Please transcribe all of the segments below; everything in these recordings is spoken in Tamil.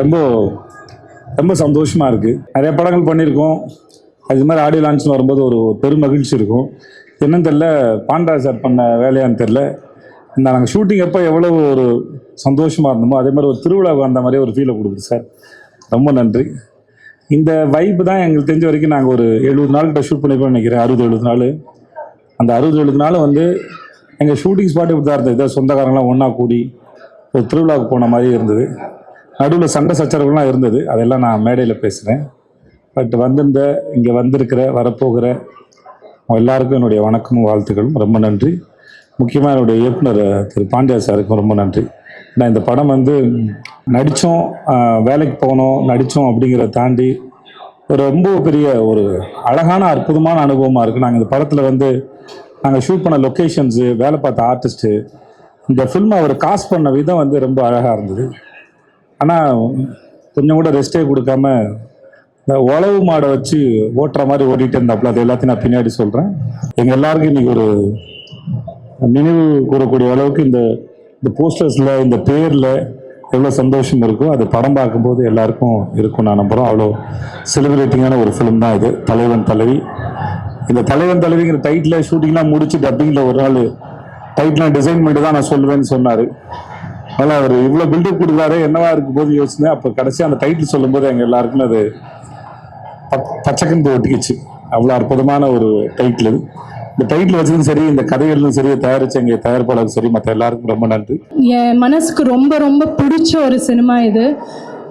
ரொம்ப ரொம்ப சந்தோஷமாக இருக்குது. நிறைய படங்கள் பண்ணியிருக்கோம். அது மாதிரி ஆடியோ லான்ச்சில் வரும்போது ஒரு பெரும் மகிழ்ச்சி இருக்கும். என்னன்னு தெரில, பாண்டராஜ் சார் பண்ண வேலையான்னு தெரில, இந்த நாங்கள் ஷூட்டிங் அப்போ எவ்வளோ ஒரு சந்தோஷமாக இருந்தோமோ அதே மாதிரி ஒரு திருவிழாவுக்கு வந்த மாதிரியே ஒரு ஃபீலை கொடுக்குது சார். ரொம்ப நன்றி. இந்த வைப்பு தான் எங்களுக்கு தெரிஞ்ச வரைக்கும் நாங்கள் ஒரு 70 நாள்கிட்ட ஷூட் பண்ணிப்போம் நினைக்கிறேன். 60-70 நாள். அந்த 60-70 நாள் வந்து எங்கள் ஷூட்டிங் ஸ்பாட் இப்படி தான் இருந்தது. இதை சொந்தக்காரங்களாம் ஒன்றா கூடி ஒரு திருவிழாவுக்கு போன மாதிரி இருந்தது. நடுவில் சண்டை சச்சரவுலாம் இருந்தது. அதெல்லாம் நான் மேடையில் பேசுகிறேன். பட் இங்கே வந்திருக்கிற வரப்போகிற எல்லாருக்கும் என்னுடைய வணக்கமும் வாழ்த்துக்களும். ரொம்ப நன்றி. முக்கியமாக என்னுடைய இயக்குனர் திரு பாண்டியா சாருக்கும் ரொம்ப நன்றி. நான் இந்த படம் வந்து நடித்தோம், வேலைக்கு போனோம், நடித்தோம் அப்படிங்கிறத தாண்டி ஒரு ரொம்ப பெரிய ஒரு அழகான அற்புதமான அனுபவமாக இருக்குது. நாங்கள் இந்த படத்தில் வந்து நாங்கள் ஷூட் பண்ண லொக்கேஷன்ஸு, வேலை பார்த்த ஆர்டிஸ்ட்டு, இந்த ஃபில்மை அவர் காஸ்ட் பண்ண விதம் வந்து ரொம்ப அழகாக இருந்தது. ஆனால் கொஞ்சம் கூட ரெஸ்ட்டே கொடுக்காம இந்த உழவு மாடை வச்சு ஓட்டுற மாதிரி ஓட்டிகிட்டு இருந்தாப்புல. அது எல்லாத்தையும் நான் பின்னாடி சொல்கிறேன். எங்கள் எல்லாருக்கும் இன்றைக்கி ஒரு நினைவு கூறக்கூடிய அளவுக்கு இந்த போஸ்டர்ஸில், இந்த பேரில் எவ்வளோ சந்தோஷம் இருக்கோ அது படம் பார்க்கும்போது எல்லாருக்கும் இருக்கும் நான் நம்புகிறோம். அவ்வளோ செலிப்ரேட்டிங்கான ஒரு ஃபிலிம் தான் இது, தலைவன் தலைவி. இந்த தலைவன் தலைவிங்கிற டைட்டில் ஷூட்டிங்லாம் முடிச்சு டப்பிங்கில் ஒரு நாள் டைட்டிலாம் டிசைன் பண்ணி தான் நான் சொல்லுவேன்னு சொன்னார். அதனால் அவர் இவ்வளோ பில்டப் கொடுக்குறாரு, என்னவா இருக்கும் போது யோசினேன். அப்போ கடைசி அந்த டைட்டில் சொல்லும்போது எங்கள் எல்லாருக்குமே அது பச்சைக்கன்று ஒட்டிக்கிச்சு. அவ்வளோ அற்புதமான ஒரு டைட்டில் இது. இந்த டைட்டில் வச்சதும் சரி, இந்த கதைகளும் சரி, தயாரிச்ச எங்கள் தயாரிப்பாளரும் சரி, மற்ற எல்லாருக்கும் ரொம்ப நன்றி. என் மனசுக்கு ரொம்ப ரொம்ப பிடிச்ச ஒரு சினிமா இது.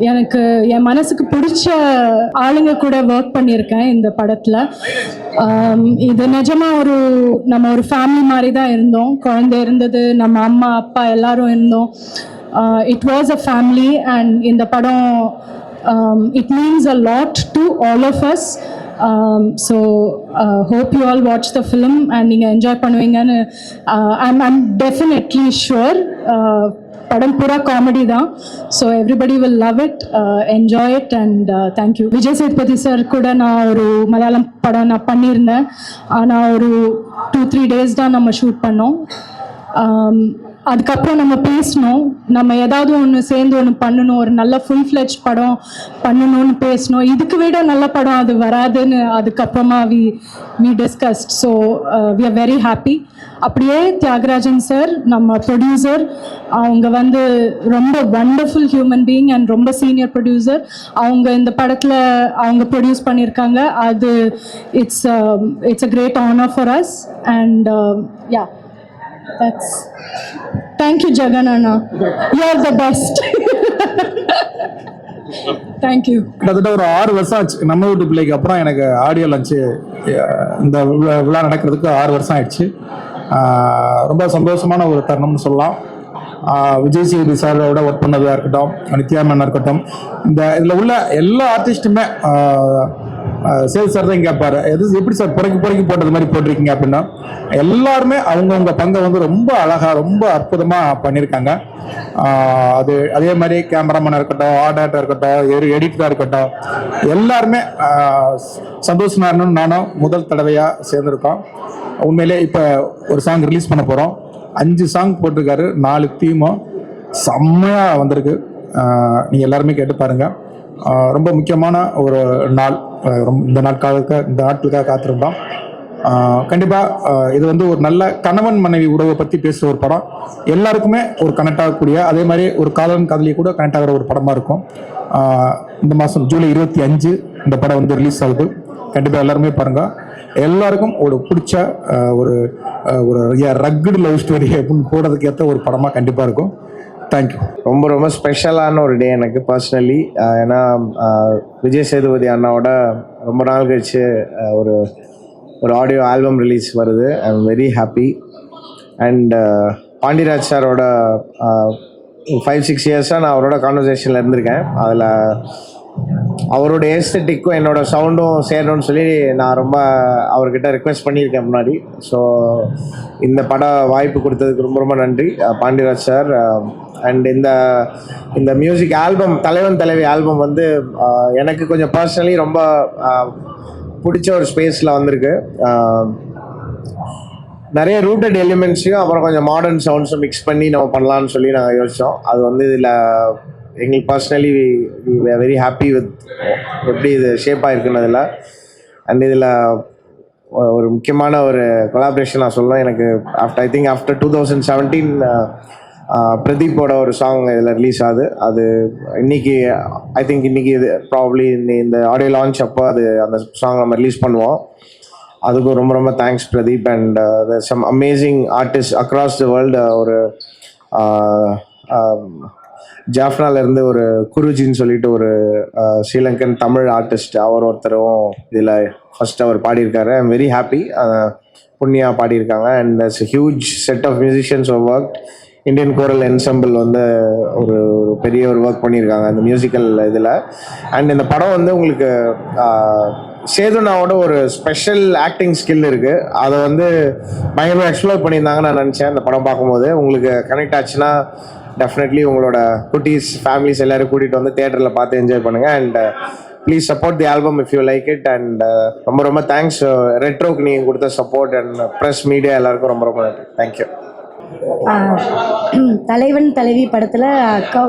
எனக்கு என் மனசுக்கு பிடிச்ச ஆளுங்க கூட ஒர்க் பண்ணியிருக்கேன் இந்த படத்தில். இது நிஜமாக நம்ம ஒரு ஃபேமிலி மாதிரி தான் இருந்தோம். குழந்தை இருந்தது, நம்ம அம்மா அப்பா எல்லாரும் இருந்தோம். It was a family. And இந்த படம் it means a lot to all of us. So hope you all watch the film and நீங்கள் என்ஜாய் பண்ணுவீங்கன்னு I'm definitely sure. படம் பூரா காமெடி தான். So everybody will love it, enjoy it and thank you. Vijay Sethupathi sir கூட நான் ஒரு மலையாளம் படம் நான் பண்ணியிருந்தேன். ஆனால் ஒரு 2-3 days தான் நம்ம ஷூட் பண்ணோம். அதுக்கப்புறம் நம்ம பேசணும், நம்ம ஏதாவது ஒன்று சேர்ந்து ஒன்று பண்ணணும், ஒரு நல்ல ஃபுல் ஃப்ளெஜ் படம் பண்ணணும்னு பேசணும். இதுக்கு விட நல்ல படம் அது வராதுன்னு அதுக்கப்புறமா we discussed. So we are very happy. அப்படியே தியாகராஜன் சார், நம்ம ப்ரொடியூசர், அவங்க வந்து ரொம்ப வண்டர்ஃபுல் ஹியூமன் பீயிங் அண்ட் ரொம்ப சீனியர் ப்ரொடியூசர். அவங்க இந்த படத்தில் அவங்க ப்ரொடியூஸ் பண்ணியிருக்காங்க. அது it's a great honour for us. And yeah, that's thank you Jagan Anna, you are the best. Thank you. கிட்டத்தட்ட ஒரு 6 வருஷம் ஆச்சு நம்ம வீட்டு பிள்ளைக்கு அப்புறம் எனக்கு ஆடியோ லான்ச்சு இந்த விழா நடக்கிறதுக்கு 6 வருஷம் ஆயிடுச்சு. ரொம்ப சந்தோஷமான ஒரு தருணம்னு சொல்லலாம். விஜய் சேதுபதி சாரோட ஒர்க் பண்ணதாக இருக்கட்டும், நித்யா மேனா இருக்கட்டும், இதில் உள்ள எல்லா ஆர்டிஸ்ட்டுமே சேது சார் தான் கேட்பாரு, எப்படி சார் புறக்கி போட்டது மாதிரி போட்டிருக்கீங்க அப்படின்னா, எல்லாருமே அவங்கவுங்க பங்கை வந்து ரொம்ப அழகாக ரொம்ப அற்புதமாக பண்ணியிருக்காங்க. அதே மாதிரி கேமராமேனாக இருக்கட்டும், ஆர்டராக இருக்கட்டும், எடிட்டராக இருக்கட்டும், எல்லாருமே சந்தோஷமாக இருக்கணும்னு நானும் முதல் தடவையாக சேர்ந்துருக்கோம். உண்மையிலே இப்போ ஒரு சாங் ரிலீஸ் பண்ண போகிறோம். 5 சாங் போட்டிருக்காரு, 4 தீமும் செம்மையாக வந்திருக்கு. நீங்கள் எல்லாருமே கேட்டு பாருங்கள். ரொம்ப முக்கியமான ஒரு நாள். இந்த நாட்களுக்காக காத்திருந்தோம். கண்டிப்பாக இது வந்து ஒரு நல்ல கணவன் மனைவி உறவை பற்றி பேசுகிற ஒரு படம். எல்லாருக்குமே ஒரு கனெக்ட் ஆகக்கூடிய, அதே மாதிரி ஒரு காதலன் காதலியை கூட கனெக்ட் ஆகிற ஒரு படமாக இருக்கும். இந்த மாதம் ஜூலை 25 இந்த படம் வந்து ரிலீஸ் ஆகுது. கண்டிப்பாக எல்லாருமே பாருங்கள். எல்லாருக்கும் ஒரு பிடிச்ச ஒரு ரக்குடு லவ் ஸ்டோரி அப்படின்னு போடுறதுக்கு ஏற்ற ஒரு படமாக கண்டிப்பாக இருக்கும். தேங்க்யூ. ரொம்ப ரொம்ப ஸ்பெஷலான ஒரு டே எனக்கு பர்சனலி. ஏன்னா விஜய் சேதுபதி அண்ணாவோட ரொம்ப நாள் கழிச்சு ஒரு ஆடியோ ஆல்பம் ரிலீஸ் வருது. ஐ am very happy. And Pandiraj சாரோட 5-6 இயர்ஸாக நான் அவரோட கான்வர்சேஷனில் இருந்திருக்கேன். அதில் அவரோட ஏஸ்தட்டிக்கும் என்னோட சவுண்டும் சேரணும்னு சொல்லி நான் ரொம்ப அவர்கிட்ட ரெக்வெஸ்ட் பண்ணியிருக்கேன் முன்னாடி. ஸோ இந்த பட வாய்ப்பு கொடுத்ததுக்கு ரொம்ப ரொம்ப நன்றி பாண்டிராஜ் சார். அண்ட் இந்த மியூசிக் ஆல்பம், தலைவன் தலைவி ஆல்பம் வந்து எனக்கு கொஞ்சம் பர்சனலி ரொம்ப பிடிச்ச ஒரு ஸ்பேஸில் வந்திருக்கு. நிறைய ரூட்டட் எலிமெண்ட்ஸையும் அப்புறம் கொஞ்சம் மாடர்ன் சவுண்ட்ஸும் மிக்ஸ் பண்ணி நம்ம பண்ணலான்னு சொல்லி நாங்கள் யோசித்தோம். அது வந்து இதில் எங்களுக்கு பர்சனலி வெரி ஹாப்பி வித் எப்படி இது ஷேப் ஆகிருக்குன்னதில். அண்ட் இதில் ஒரு முக்கியமான ஒரு கொலாபரேஷன் நான் சொல்லுவேன். எனக்கு ஆஃப்டர் 2017 பிரதீப்போட ஒரு சாங் இதில் ரிலீஸ் ஆகுது. அது இன்னைக்கு இன்னைக்கு இது ப்ராப்ளி இந்த ஆடியோ லான்ச் அப்போ அந்த சாங் நம்ம ரிலீஸ் பண்ணுவோம். அதுக்கும் ரொம்ப ரொம்ப thanks Pradeep. And some amazing artist across the world. ஒரு ஜாஃப்னாலேருந்து ஒரு குருஜின்னு சொல்லிட்டு ஒரு ஸ்ரீலங்கன் தமிழ் ஆர்டிஸ்ட், அவர் ஒருத்தரும் இதில் ஃபஸ்ட் அவர் பாடியிருக்காரு. I am very happy. Punya பாடியிருக்காங்க. And it's huge set of musicians work. Indian choral ensemble ஒரு பெரிய ஒரு ஒர்க் பண்ணியிருக்காங்க அந்த மியூசிக்கல் இதில். அண்ட் இந்த படம் உங்களுக்கு சேதுனாவோட ஒரு ஸ்பெஷல் ஆக்டிங் ஸ்கில் இருக்குது. அதை பயங்கரமாக எக்ஸ்ப்ளோர் பண்ணியிருந்தாங்கன்னு நான் நினச்சேன். அந்த படம் பார்க்கும்போது உங்களுக்கு கனெக்ட் ஆச்சுன்னா டெஃபினெட்லி உங்களோட குட்டீஸ் ஃபேமிலிஸ் எல்லோரும் கூட்டிகிட்டு தியேட்டரில் பார்த்து என்ஜாய் பண்ணுங்கள். And please support the album if you like it. And ரொம்ப ரொம்ப தேங்க்ஸ் ரெட்ரோக்கு நீங்கள் கொடுத்த சப்போர்ட் அண்ட் ப்ரெஸ் மீடியா எல்லாருக்கும் ரொம்ப ரொம்ப நன்றி. தேங்க்யூ. தலைவன் தலைவி படத்தில் அக்கா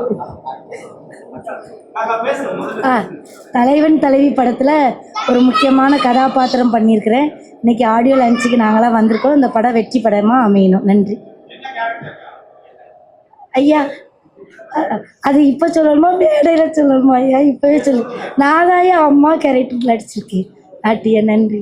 தலைவன் தலைவி படத்தில் ஒரு முக்கியமான கதாபாத்திரம் பண்ணியிருக்கிறேன். இன்னைக்கு ஆடியோ லான்ச்சுக்கு நாங்களாம் வந்திருக்கோம். இந்த படம் வெற்றி படமாக அமையணும். நன்றி ஐயா. அது இப்போ சொல்லணுமா மேடையில் சொல்லணுமா ஐயா? இப்போவே சொல்லு. நான் தான் அம்மா கேரக்டர் நடிச்சிருக்கேன். நன்றி.